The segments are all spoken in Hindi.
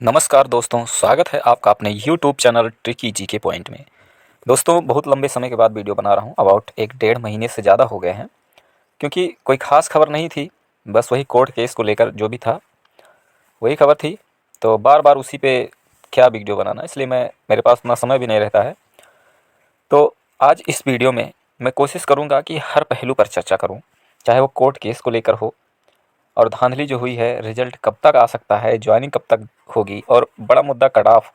नमस्कार दोस्तों, स्वागत है आपका अपने YouTube channel tricky GK point में। दोस्तों, बहुत लंबे समय के बाद वीडियो बना रहा हूँ। अबाउट 1 डेढ़ महीने से ज़्यादा हो गए हैं, क्योंकि कोई ख़ास खबर नहीं थी। बस वही कोर्ट केस को लेकर जो भी था वही खबर थी। तो बार बार उसी पे क्या वीडियो बनाना, इसलिए मेरे पास उतना समय भी नहीं रहता है। तो आज इस वीडियो में मैं कोशिश करूँगा कि हर पहलू पर चर्चा करूँ, चाहे वो कोर्ट केस को लेकर हो, और धांधली जो हुई है, रिजल्ट कब तक आ सकता है, ज्वाइनिंग कब तक होगी, और बड़ा मुद्दा कट ऑफ।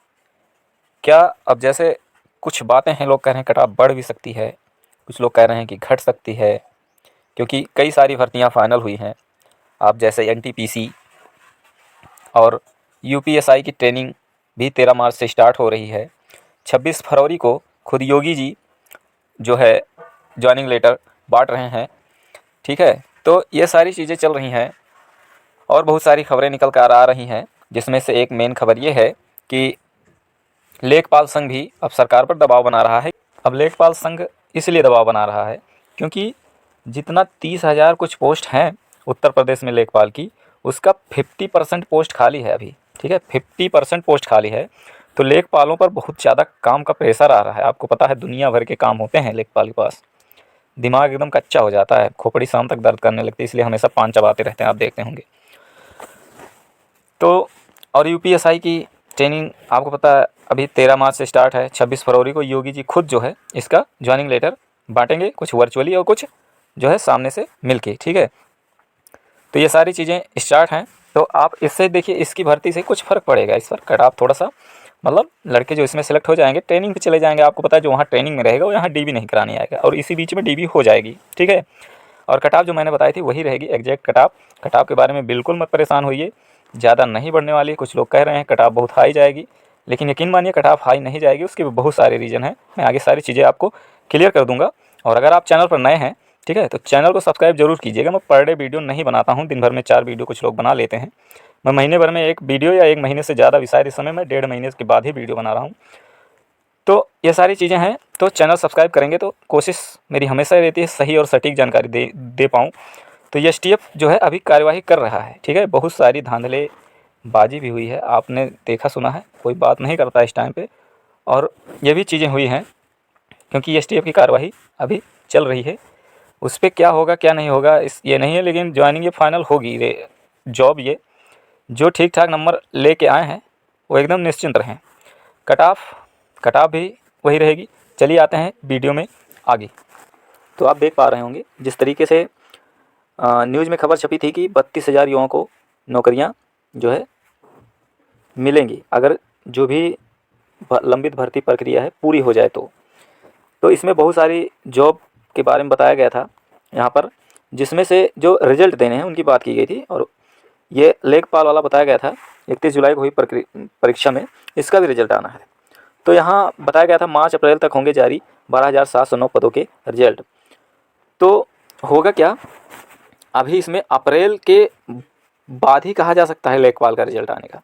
क्या अब जैसे कुछ बातें हैं, लोग कह रहे हैं कट ऑफ बढ़ भी सकती है, कुछ लोग कह रहे हैं कि घट सकती है, क्योंकि कई सारी भर्तियां फाइनल हुई हैं। आप जैसे एनटीपीसी और यूपीएसआई की ट्रेनिंग भी 13 मार्च से स्टार्ट हो रही है। 26 फरवरी को खुद योगी जी जो है ज्वाइनिंग लेटर बांट रहे हैं। ठीक है, तो ये सारी चीज़ें चल रही हैं और बहुत सारी खबरें निकल कर आ रही हैं, जिसमें से एक मेन खबर ये है कि लेखपाल संघ भी अब सरकार पर दबाव बना रहा है। अब लेखपाल संघ इसलिए दबाव बना रहा है क्योंकि जितना 30,000 कुछ पोस्ट हैं उत्तर प्रदेश में लेखपाल की, उसका 50% पोस्ट खाली है अभी। ठीक है, 50% पोस्ट खाली है। तो लेखपालों पर बहुत ज़्यादा काम का प्रेशर आ रहा है। आपको पता है, दुनिया भर के काम होते हैं लेखपाल के पास। दिमाग एकदम कच्चा हो जाता है, खोपड़ी शाम तक दर्द करने लगती है, इसलिए हमेशा पान चबाते रहते हैं, आप देखते होंगे। तो और यूपीएसआई की ट्रेनिंग आपको पता है अभी 13 मार्च से स्टार्ट है। 26 फरवरी को योगी जी खुद जो है इसका ज्वाइनिंग लेटर बांटेंगे, कुछ वर्चुअली और कुछ जो है सामने से मिलके। ठीक है, तो ये सारी चीज़ें स्टार्ट हैं। तो आप इससे देखिए, इसकी भर्ती से कुछ फ़र्क पड़ेगा। इस पर कट ऑफ थोड़ा सा, मतलब लड़के जो इसमें सेलेक्ट हो जाएंगे ट्रेनिंग पे चले जाएंगे। आपको पता है, जो वहाँ ट्रेनिंग में रहेगा वो यहाँ डीबी नहीं कराने आएगा, और इसी बीच में डीबी हो जाएगी। ठीक है, और कट ऑफ जो मैंने बताई थी वही रहेगी exact cut off. Cut off के बारे में बिल्कुल मत परेशान होइए, ज़्यादा नहीं बढ़ने वाली। कुछ लोग कह रहे हैं कट ऑफ बहुत हाई जाएगी, लेकिन यकीन मानिए कट ऑफ हाई नहीं जाएगी। उसके बहुत सारे रीज़न हैं, मैं आगे सारी चीज़ें आपको क्लियर कर दूंगा। और अगर आप चैनल पर नए हैं, ठीक है, तो चैनल को सब्सक्राइब जरूर कीजिएगा। मैं पर डे वीडियो नहीं बनाता हूँ, दिन भर में 4 वीडियो कुछ लोग बना लेते हैं। मैं महीने भर में 1 वीडियो या 1 महीने से ज़्यादा भी, शायद इस समय मैं 1.5 महीने के बाद ही वीडियो बना रहा हूँ। तो ये सारी चीज़ें हैं, तो चैनल सब्सक्राइब करेंगे तो कोशिश मेरी हमेशा रहती है सही और सटीक जानकारी दे पाऊँ। तो ये एसटीएफ जो है अभी कार्यवाही कर रहा है। ठीक है, बहुत सारी धांधलेबाजी भी हुई है, आपने देखा सुना है, कोई बात नहीं करता इस टाइम पे। और ये भी चीज़ें हुई हैं क्योंकि एसटीएफ की कार्यवाही अभी चल रही है। उस पर क्या होगा क्या नहीं होगा इस ये नहीं है, लेकिन ज्वाइनिंग ये फाइनल होगी। जॉब ये जो ठीक ठाक नंबर लेके आए हैं वो एकदम निश्चिंत रहें। कट ऑफ भी वही रहेगी। चलिए आते हैं वीडियो में आगे। तो आप देख पा रहे होंगे जिस तरीके से न्यूज़ में खबर छपी थी कि 32,000 युवाओं को नौकरियां जो है मिलेंगी, अगर जो भी लंबित भर्ती प्रक्रिया है पूरी हो जाए तो इसमें बहुत सारी जॉब के बारे में बताया गया था यहाँ पर, जिसमें से जो रिजल्ट देने हैं उनकी बात की गई थी। और ये लेखपाल वाला बताया गया था 31 जुलाई को हुई परीक्षा में, इसका भी रिजल्ट आना है। तो यहाँ बताया गया था मार्च अप्रैल तक होंगे जारी 12,709 पदों के रिजल्ट। तो होगा क्या, अभी इसमें अप्रैल के बाद ही कहा जा सकता है लेखपाल का रिजल्ट आने का।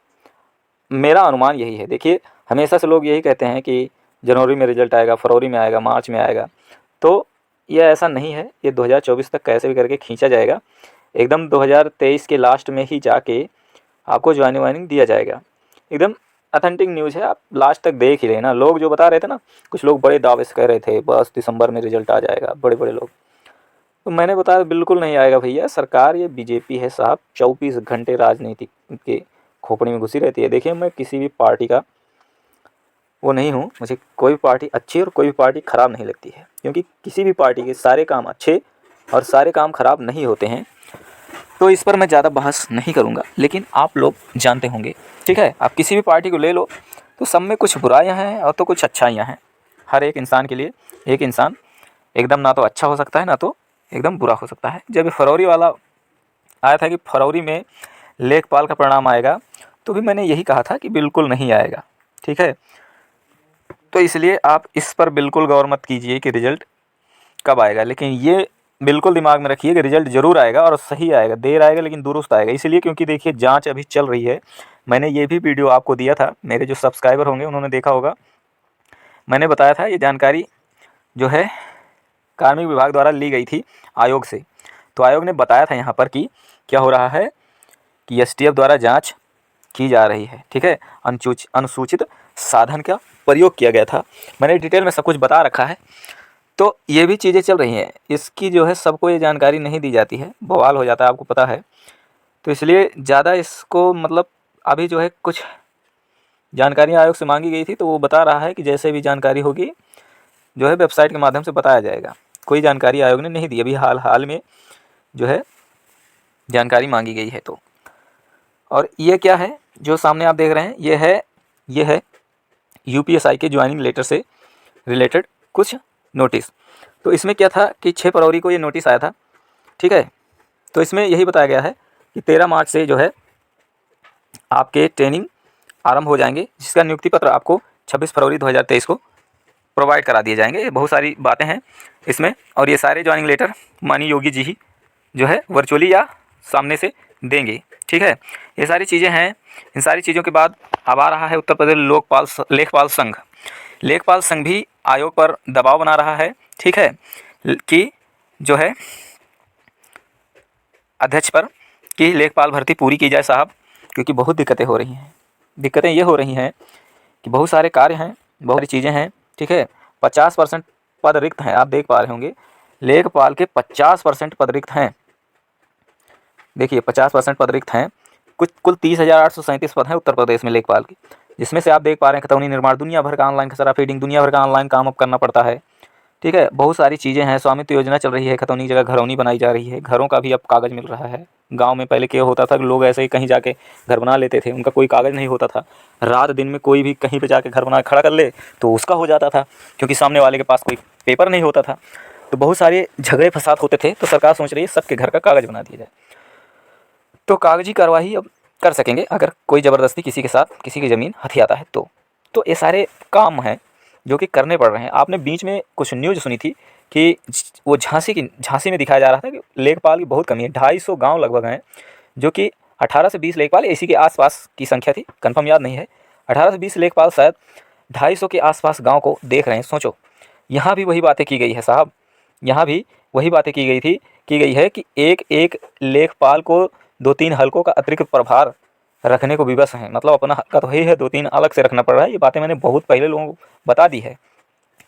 मेरा अनुमान यही है। देखिए, हमेशा से लोग यही कहते हैं कि जनवरी में रिजल्ट आएगा, फरवरी में आएगा, मार्च में आएगा। तो ये ऐसा नहीं है, ये 2024 तक कैसे भी करके खींचा जाएगा। एकदम 2023 के लास्ट में ही जाके आपको ज्वाइनिंग वाइनिंग दिया जाएगा। एकदम अथेंटिक न्यूज़ है, आप लास्ट तक देख ही रहे ना। लोग जो बता रहे थे ना, कुछ लोग बड़े दावे से कह रहे थे बस दिसंबर में रिजल्ट आ जाएगा, बड़े बड़े लोग। तो मैंने बताया बिल्कुल नहीं आएगा भैया। सरकार ये बीजेपी है साहब, 24 घंटे राजनीति के खोपड़ी में घुसी रहती है। देखिए, मैं किसी भी पार्टी का वो नहीं हूँ, मुझे कोई भी पार्टी अच्छी और कोई भी पार्टी ख़राब नहीं लगती है, क्योंकि किसी भी पार्टी के सारे काम अच्छे और सारे काम ख़राब नहीं होते हैं। तो इस पर मैं ज़्यादा बहस नहीं करूँगा, लेकिन आप लोग जानते होंगे। ठीक है, आप किसी भी पार्टी को ले लो तो सब में कुछ बुराइयाँ हैं और तो कुछ अच्छाइयाँ हैं। हर एक इंसान के लिए एक इंसान एकदम ना तो अच्छा हो सकता है, ना तो एकदम बुरा हो सकता है। जब फरवरी वाला आया था कि फरवरी में लेखपाल का परिणाम आएगा, तो भी मैंने यही कहा था कि बिल्कुल नहीं आएगा। ठीक है, तो इसलिए आप इस पर बिल्कुल गौर मत कीजिए कि रिज़ल्ट कब आएगा, लेकिन ये बिल्कुल दिमाग में रखिए कि रिज़ल्ट ज़रूर आएगा और सही आएगा। देर आएगा लेकिन दुरुस्त आएगा। इसलिए क्योंकि देखिए, जांच अभी चल रही है। मैंने ये भी वीडियो आपको दिया था, मेरे जो सब्सक्राइबर होंगे उन्होंने देखा होगा। मैंने बताया था ये जानकारी जो है कार्मिक विभाग द्वारा ली गई थी आयोग से। तो आयोग ने बताया था यहाँ पर कि क्या हो रहा है कि एसटीएफ द्वारा जाँच की जा रही है, ठीक है। अनुसूचित साधन का प्रयोग किया गया था। मैंने डिटेल में सब कुछ बता रखा है। तो ये भी चीज़ें चल रही हैं, इसकी जो है सबको ये जानकारी नहीं दी जाती है, बवाल हो जाता है, आपको पता है। तो इसलिए ज़्यादा इसको मतलब अभी जो है कुछ जानकारी आयोग से मांगी गई थी, तो वो बता रहा है कि जैसे भी जानकारी होगी जो है वेबसाइट के माध्यम से बताया जाएगा। कोई जानकारी आयोग ने नहीं दी अभी, हाल में जो है जानकारी मांगी गई है। तो और ये क्या है जो सामने आप देख रहे हैं, ये है यूपीएसआई के ज्वाइनिंग लेटर से रिलेटेड कुछ नोटिस। तो इसमें क्या था कि 6 फरवरी को ये नोटिस आया था, ठीक है। तो इसमें यही बताया गया है कि 13 मार्च से जो है आपके ट्रेनिंग आरंभ हो जाएंगे, जिसका नियुक्ति पत्र आपको 26 फरवरी 2023 को प्रोवाइड करा दिए जाएंगे। ये बहुत सारी बातें हैं इसमें, और ये सारे ज्वाइनिंग लेटर माननीय योगी जी ही जो है वर्चुअली या सामने से देंगे, ठीक है। ये सारी चीज़ें हैं। इन सारी चीज़ों के बाद अब आ रहा है उत्तर प्रदेश लेखपाल संघ। लेखपाल संघ भी आयोग पर दबाव बना रहा है, ठीक है, कि जो है अध्यक्ष पर कि लेखपाल भर्ती पूरी की जाए साहब, क्योंकि बहुत दिक्कतें हो रही हैं। दिक्कतें ये हो रही हैं कि बहुत सारे कार्य हैं, बहुत सारी चीज़ें हैं, ठीक है। 50% पद रिक्त हैं, आप देख पा रहे होंगे लेखपाल के 50% पद रिक्त हैं। देखिए 50% पद रिक्त हैं। कुल 30,837 पद हैं उत्तर प्रदेश में लेखपाल की, जिसमें से आप देख पा रहे हैं खतौनी निर्माण, दुनिया भर का ऑनलाइन खसरा फीडिंग, दुनिया भर का ऑनलाइन काम अब करना पड़ता है, ठीक है। बहुत सारी चीज़ें हैं। स्वामित्व योजना चल रही है, खतौनी की जगह घरौनी बनाई जा रही है, घरों का भी अब कागज़ मिल रहा है। गांव में पहले क्या होता था कि लोग ऐसे ही कहीं जाके घर बना लेते थे, उनका कोई कागज़ नहीं होता था। रात दिन में कोई भी कहीं पे जाके घर बना खड़ा कर ले तो उसका हो जाता था, क्योंकि सामने वाले के पास कोई पेपर नहीं होता था। तो बहुत सारे झगड़े फसाद होते थे। तो सरकार सोच रही है सबके घर का कागज़ बना दिया जाए, तो कागजी कार्रवाई अब कर सकेंगे अगर कोई ज़बरदस्ती किसी के साथ किसी की ज़मीन हथियाता है तो ये सारे काम हैं जो कि करने पड़ रहे हैं। आपने बीच में कुछ न्यूज़ सुनी थी कि वो झांसी में दिखाया जा रहा था कि लेखपाल की बहुत कमी है। 250 गांव लगभग हैं, जो कि 18 से 20 लेखपाल, इसी के आसपास की संख्या थी, कंफर्म याद नहीं है। 18 से 20 लेखपाल शायद 250 के आसपास गाँव को देख रहे हैं। सोचो, यहाँ भी वही बातें की गई है साहब, यहाँ भी वही बातें की गई है कि एक एक लेखपाल को 2-3 हलकों का अतिरिक्त प्रभार रखने को विवश हैं। मतलब अपना हल्का तो ही है, 2-3 अलग से रखना पड़ रहा है। ये बातें मैंने बहुत पहले लोगों को बता दी है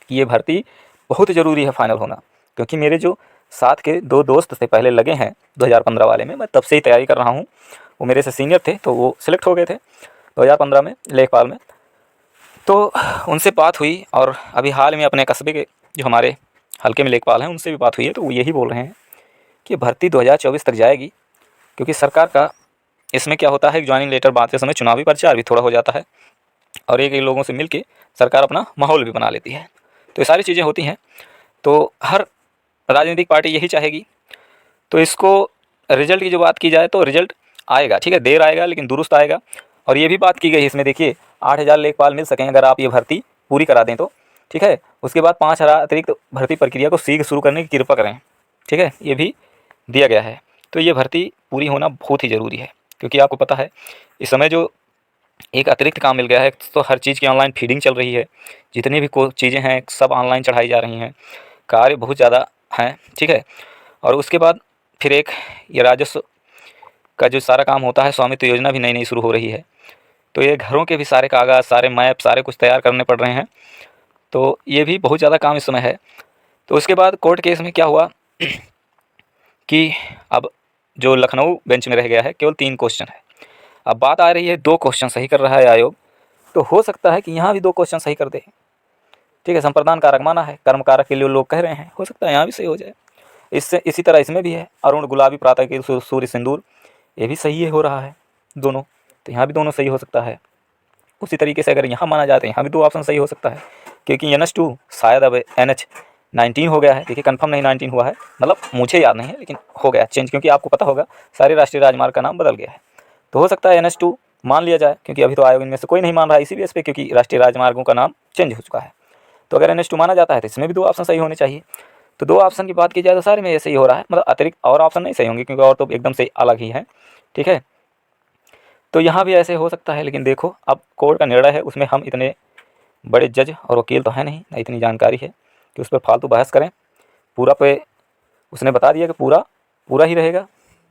कि ये भर्ती बहुत ज़रूरी है फाइनल होना, क्योंकि मेरे जो साथ के 2 दोस्त थे पहले लगे हैं 2015 वाले में, मैं तब से ही तैयारी कर रहा हूँ। वो मेरे से सीनियर थे, तो वो सिलेक्ट हो गए थे 2015 में लेखपाल में। तो उनसे बात हुई, और अभी हाल में अपने कस्बे के जो हमारे हल्के में लेखपाल हैं उनसे भी बात हुई है, तो वो यही बोल रहे हैं कि भर्ती 2024 तक जाएगी। क्योंकि सरकार का इसमें क्या होता है कि ज्वाइनिंग लेटर बांटते समय चुनावी प्रचार भी थोड़ा हो जाता है, और एक लोगों से मिलके सरकार अपना माहौल भी बना लेती है। तो ये सारी चीज़ें होती हैं। तो हर राजनीतिक पार्टी यही चाहेगी। तो इसको रिजल्ट की जो बात की जाए तो रिजल्ट आएगा, ठीक है, देर आएगा लेकिन दुरुस्त आएगा। और ये भी बात की गई इसमें, देखिए 8,000 लेखपाल मिल सकें अगर आप ये भर्ती पूरी करा दें तो, ठीक है। उसके बाद 5,000 अतिरिक्त भर्ती प्रक्रिया को शीघ्र शुरू करने की कृपा करें, ठीक है, ये भी दिया गया है। तो ये भर्ती पूरी होना बहुत ही ज़रूरी है, क्योंकि आपको पता है इस समय जो एक अतिरिक्त काम मिल गया है, तो हर चीज़ की ऑनलाइन फीडिंग चल रही है, जितनी भी चीज़ें हैं सब ऑनलाइन चढ़ाई जा रही हैं, कार्य बहुत ज़्यादा हैं, ठीक है। और उसके बाद फिर एक ये राजस्व का जो सारा काम होता है, स्वामित्व योजना भी नई नई शुरू हो रही है। तो ये घरों के भी सारे कागज़, सारे मैप, सारे कुछ तैयार करने पड़ रहे हैं। तो ये भी बहुत ज़्यादा काम इस समय है। तो उसके बाद कोर्ट केस में क्या हुआ कि अब जो लखनऊ बेंच में रह गया है केवल 3 क्वेश्चन है। अब बात आ रही है 2 क्वेश्चन सही कर रहा है आयोग, तो हो सकता है कि यहाँ भी 2 क्वेश्चन सही कर दे, ठीक है। संप्रदान कारक माना है, कर्म कारक के लिए लोग कह रहे हैं, हो सकता है यहाँ भी सही हो जाए। इससे इसी तरह इसमें भी है, अरुण गुलाबी प्रातः के सूर्य सिंदूर, ये भी सही है, हो रहा है दोनों, तो यहाँ भी दोनों सही हो सकता है। उसी तरीके से अगर यहाँ माना जाए तो यहाँ भी 2 ऑप्शन सही हो सकता है, क्योंकि NH2 शायद अब NH19 हो गया है। देखिए कंफर्म नहीं 19 हुआ है, मतलब मुझे याद नहीं है, लेकिन हो गया चेंज, क्योंकि आपको पता होगा सारे राष्ट्रीय राजमार्ग का नाम बदल गया है। तो हो सकता है NH2 मान लिया जाए, क्योंकि अभी तो आयोग इनमें से कोई नहीं मान रहा है इसी बेस पे, क्योंकि राष्ट्रीय राजमार्गों का नाम चेंज हो चुका है। तो अगर NH2 माना जाता है तो इसमें भी 2 ऑप्शन सही होने चाहिए। तो 2 ऑप्शन की बात की जाए तो सारे में ऐसे ही हो रहा है, मतलब अतिरिक्त और ऑप्शन नहीं सही होंगे, क्योंकि और तो एकदम से अलग ही है, ठीक है। तो यहाँ भी ऐसे हो सकता है, लेकिन देखो अब कोर्ट का निर्णय है, उसमें हम इतने बड़े जज और वकील तो हैं नहीं, ना इतनी जानकारी है कि उस पर फालतू बहस करें। पूरा पे उसने बता दिया कि पूरा ही रहेगा,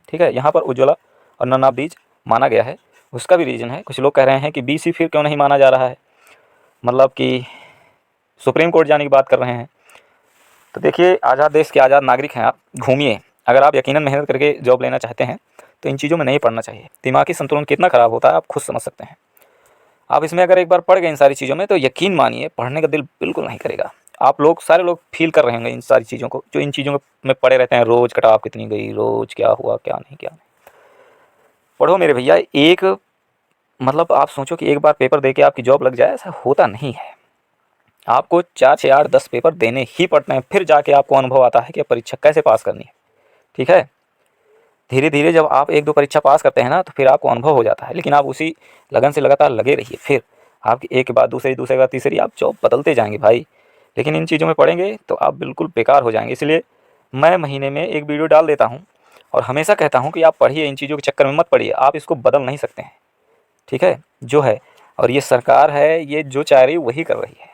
ठीक है। यहाँ पर उज्ज्वला और नन्ना बीज माना गया है, उसका भी रीज़न है। कुछ लोग कह रहे हैं कि बीसी फिर क्यों नहीं माना जा रहा है, मतलब कि सुप्रीम कोर्ट जाने की बात कर रहे हैं। तो देखिए, आज़ाद देश के आज़ाद नागरिक हैं आप, घूमिए। अगर आप यकीनन मेहनत करके जॉब लेना चाहते हैं तो इन चीज़ों में नहीं पढ़ना चाहिए। दिमागी संतुलन कितना ख़राब होता है आप खुद समझ सकते हैं। आप इसमें अगर एक बार पढ़ गए इन सारी चीज़ों में तो यकीन मानिए पढ़ने का दिल बिल्कुल नहीं करेगा। आप लोग सारे लोग फील कर रहे होंगे इन सारी चीज़ों को, जो इन चीज़ों में पड़े रहते हैं। रोज़ कटाव कितनी गई, रोज़ क्या हुआ क्या नहीं क्या नहीं। पढ़ो मेरे भैया। एक मतलब आप सोचो कि एक बार पेपर दे के आपकी जॉब लग जाए, ऐसा होता नहीं है। आपको 4 6 8 10 पेपर देने ही पड़ते हैं, फिर जाके आपको अनुभव आता है कि परीक्षा कैसे पास करनी है। ठीक है, धीरे धीरे जब आप 1 2 परीक्षा पास करते हैं ना तो फिर आपको अनुभव हो जाता है। लेकिन आप उसी लगन से लगातार लगे रहिए, फिर आपकी एक के बाद दूसरी, दूसरे के बाद तीसरी, आप जॉब बदलते जाएंगे भाई। लेकिन इन चीज़ों में पढ़ेंगे तो आप बिल्कुल बेकार हो जाएंगे। इसलिए मैं महीने में एक वीडियो डाल देता हूँ और हमेशा कहता हूँ कि आप पढ़िए, इन चीज़ों के चक्कर में मत पड़िए। आप इसको बदल नहीं सकते हैं, ठीक है, जो है। और ये सरकार है, ये जो चाह रही है वही कर रही है।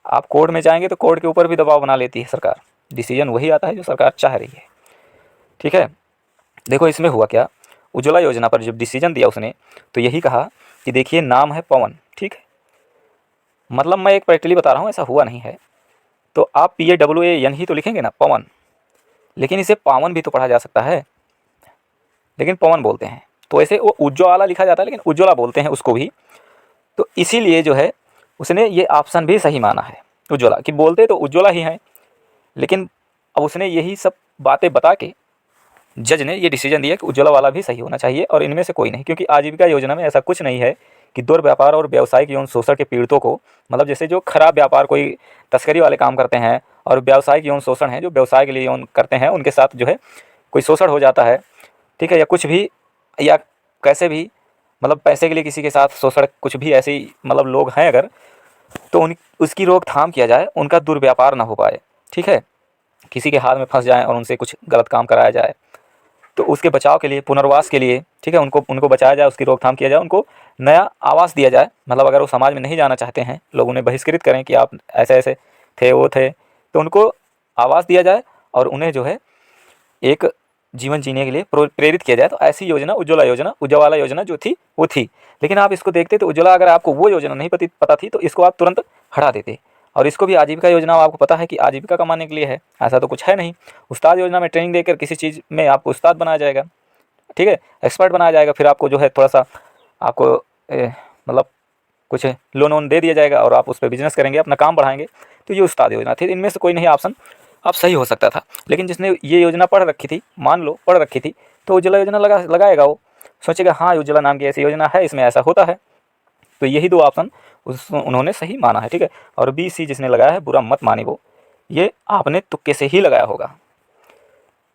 आप कोर्ट में जाएंगे तो कोर्ट के ऊपर भी दबाव बना लेती है सरकार, डिसीजन वही आता है जो सरकार चाह रही है। ठीक है, देखो इसमें हुआ क्या, उज्ज्वला योजना पर जब डिसीजन दिया उसने तो यही कहा कि देखिए नाम है पवन, ठीक है, मतलब मैं एक प्रैक्टिकली बता रहा हूँ, ऐसा हुआ नहीं है। तो आप PAWAN ही तो लिखेंगे ना, पवन, लेकिन इसे पावन भी तो पढ़ा जा सकता है, लेकिन पवन बोलते हैं। तो ऐसे वो उज्ज्वला लिखा जाता है लेकिन उज्ज्वला बोलते हैं उसको भी। तो इसीलिए जो है उसने ये ऑप्शन भी सही माना है, उज्ज्वला, कि बोलते तो उज्ज्वला ही हैं। लेकिन अब उसने यही सब बातें बता के जज ने ये डिसीजन दिया कि उज्ज्वला वाला भी सही होना चाहिए और इनमें से कोई नहीं। क्योंकि आजीविका योजना में ऐसा कुछ नहीं है कि दुर्व्यापार और व्यावसायिक यौन शोषण के पीड़ितों को, मतलब जैसे जो खराब व्यापार, कोई तस्करी वाले काम करते हैं, और व्यावसायिक यौन शोषण है जो व्यवसाय के लिए यौन करते हैं, उनके साथ जो है कोई शोषण हो जाता है, ठीक है, या कुछ भी, या कैसे भी, मतलब पैसे के लिए किसी के साथ शोषण, कुछ भी ऐसे ही मतलब लोग हैं अगर, तो उसकी रोकथाम किया जाए, उनका दुर्व्यापार ना हो पाए। ठीक है, किसी के हाथ में फंस जाए और उनसे कुछ गलत काम कराया जाए तो उसके बचाव के लिए, पुनर्वास के लिए, ठीक है, उनको बचाया जाए, उसकी रोकथाम किया जाए, उनको नया आवास दिया जाए। मतलब अगर वो समाज में नहीं जाना चाहते हैं, लोग उन्हें बहिष्कृत करें कि आप ऐसे ऐसे थे, वो थे, तो उनको आवास दिया जाए और उन्हें जो है एक जीवन जीने के लिए प्रेरित किया जाए। तो ऐसी योजना उज्ज्वला योजना जो थी वो थी। लेकिन आप इसको देखते तो उज्ज्वला, अगर आपको वो योजना नहीं पता थी तो इसको आप तुरंत हटा देते। और इसको भी आजीविका योजना आपको पता है कि आजीविका कमाने के लिए है, ऐसा तो कुछ है नहीं। उस्ताद योजना में ट्रेनिंग देकर किसी चीज़ में आपको उस्ताद बनाया जाएगा, ठीक है, एक्सपर्ट बनाया जाएगा। फिर आपको जो है थोड़ा सा आपको मतलब कुछ लोन वोन दे दिया जाएगा और आप उस पर बिजनेस करेंगे, अपना काम बढ़ाएंगे। तो ये उस्ताद योजना थी। इनमें से कोई नहीं ऑप्शन अब सही हो सकता था। लेकिन जिसने ये योजना पढ़ रखी थी, मान लो पढ़ रखी थी, तो उज्ज्वला योजना लगाएगा। वो सोचेगा हाँ उज्ज्वला नाम की ऐसी योजना है, इसमें ऐसा होता है। तो यही 2 ऑप्शन उन्होंने सही माना है, ठीक है। और BC जिसने लगाया है, बुरा मत माने, वो ये आपने तुक्के से ही लगाया होगा,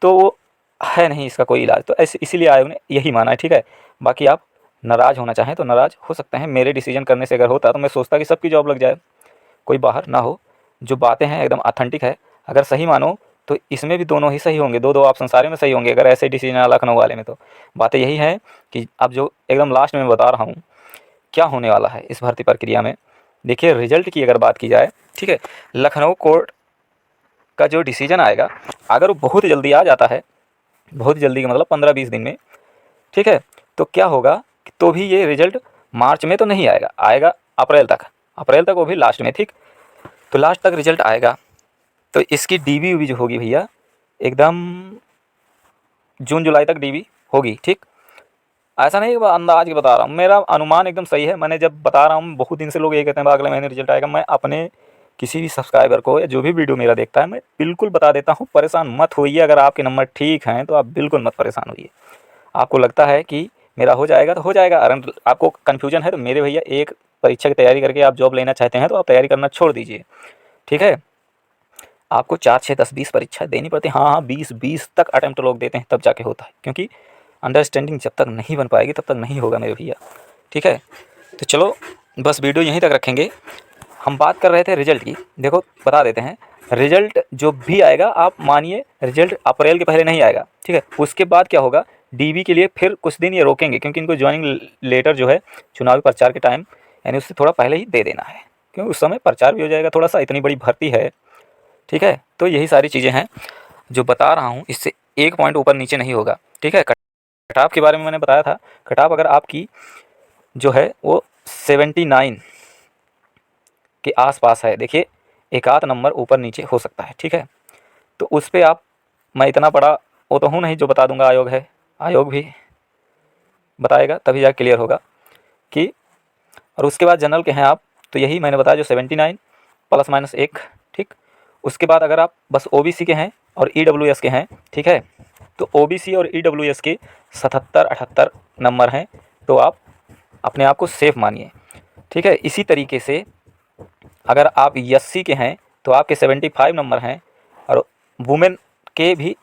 तो वो है नहीं इसका कोई इलाज। तो ऐसे इसीलिए आयोग ने यही माना है, ठीक है। बाकी आप नाराज़ होना चाहें तो नाराज़ हो सकते हैं। मेरे डिसीजन करने से अगर होता तो मैं सोचता कि सबकी जॉब लग जाए, कोई बाहर ना हो। जो बातें हैं एकदम ऑथेंटिक है। अगर सही मानो तो इसमें भी दोनों ही सही होंगे, 2 2 ऑप्शन सारे में सही होंगे अगर ऐसे डिसीजन आया लखनऊ वाले में। तो बातें यही है कि अब जो एकदम लास्ट में बता रहा हूँ क्या होने वाला है इस भर्ती प्रक्रिया में। देखिए रिजल्ट की अगर बात की जाए, ठीक है, लखनऊ कोर्ट का जो डिसीजन आएगा, अगर वो बहुत जल्दी आ जाता है, बहुत जल्दी का मतलब 15-20 दिन में, ठीक है, तो क्या होगा कि तो भी ये रिजल्ट मार्च में तो नहीं आएगा, आएगा अप्रैल तक, वो भी लास्ट में, ठीक। तो लास्ट तक रिजल्ट आएगा तो इसकी DB जो होगी भैया एकदम जून जुलाई तक DB होगी, ठीक। ऐसा नहीं अंदाज के बता रहा हूँ, मेरा अनुमान एकदम सही है। मैंने जब बता रहा हूँ, बहुत दिन से लोग ये कहते हैं अगले महीने रिजल्ट आएगा। मैं अपने किसी भी सब्सक्राइबर को या जो भी वीडियो मेरा देखता है, मैं बिल्कुल बता देता हूँ। परेशान मत होइए, अगर आपके नंबर ठीक हैं तो आप बिल्कुल मत परेशान होइए। आपको लगता है कि मेरा हो जाएगा तो हो जाएगा, अगर आपको कन्फ्यूजन है तो मेरे भैया एक परीक्षा की तैयारी करके आप जॉब लेना चाहते हैं तो आप तैयारी करना छोड़ दीजिए, ठीक है। आपको 4 6 10 20 परीक्षा देनी पड़ती है, हाँ 20 तक अटैम्प्ट लोग देते हैं, तब जाके होता है। क्योंकि अंडरस्टैंडिंग जब तक नहीं बन पाएगी तब तक नहीं होगा मेरे भैया, ठीक है। तो चलो बस वीडियो यहीं तक रखेंगे। हम बात कर रहे थे रिजल्ट की। देखो बता देते हैं, रिजल्ट जो भी आएगा आप मानिए रिजल्ट अप्रैल के पहले नहीं आएगा, ठीक है। उसके बाद क्या होगा, DB के लिए फिर कुछ दिन ये रोकेंगे, क्योंकि इनको ज्वाइनिंग लेटर जो है चुनावी प्रचार के टाइम यानी उससे थोड़ा पहले ही दे देना है, क्योंकि उस समय प्रचार भी हो जाएगा थोड़ा सा, इतनी बड़ी भर्ती है, ठीक है। तो यही सारी चीज़ें हैं जो बता रहा हूँ, इससे 1 पॉइंट ऊपर नीचे नहीं होगा, ठीक है। कट ऑफ के बारे में मैंने बताया था, कट ऑफ अगर आपकी जो है वो 79 के आसपास है, देखिए एक आध नंबर ऊपर नीचे हो सकता है, ठीक है। तो उस पर आप, मैं इतना बड़ा वो तो हूँ नहीं जो बता दूंगा, आयोग है, आयोग भी बताएगा तभी जाकर क्लियर होगा कि। और उसके बाद जनरल के हैं आप, तो यही मैंने बताया जो 79 प्लस माइनस 1, ठीक। उसके बाद अगर आप बस OBC के हैं और EWS के हैं, ठीक है, तो OBC और EWS के 77-78 नंबर हैं, तो आप अपने आप को सेफ मानिए, ठीक है। इसी तरीके से अगर आप SC के हैं तो आपके 75 नंबर हैं, और वुमेन के भी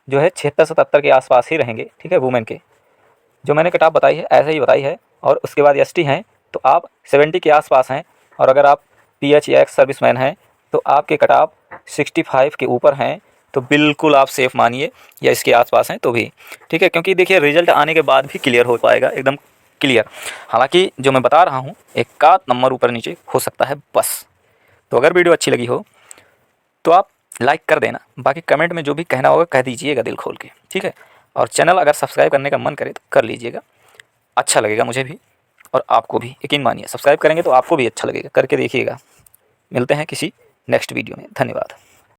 जो है 76-77 के आसपास ही रहेंगे, ठीक है। वुमेन के जो मैंने कट ऑफ बताई है ऐसे ही बताई है। और उसके बाद ST हैं तो आप 70 के आसपास हैं, और अगर आप PH या एक्स सर्विसमैन हैं तो आपके कट ऑफ 65 के ऊपर हैं, तो बिल्कुल आप सेफ़ मानिए, या इसके आसपास हैं तो भी, ठीक है। क्योंकि देखिए रिजल्ट आने के बाद भी क्लियर हो पाएगा एकदम क्लियर। हालांकि जो मैं बता रहा हूँ एक आध नंबर ऊपर नीचे हो सकता है बस। तो अगर वीडियो अच्छी लगी हो तो आप लाइक कर देना, बाकी कमेंट में जो भी कहना होगा कह दीजिएगा दिल खोल के, ठीक है। और चैनल अगर सब्सक्राइब करने का मन करे तो कर लीजिएगा, अच्छा लगेगा मुझे भी और आपको भी। यकीन मानिए सब्सक्राइब करेंगे तो आपको भी अच्छा लगेगा, करके देखिएगा। मिलते हैं किसी नेक्स्ट वीडियो में, धन्यवाद।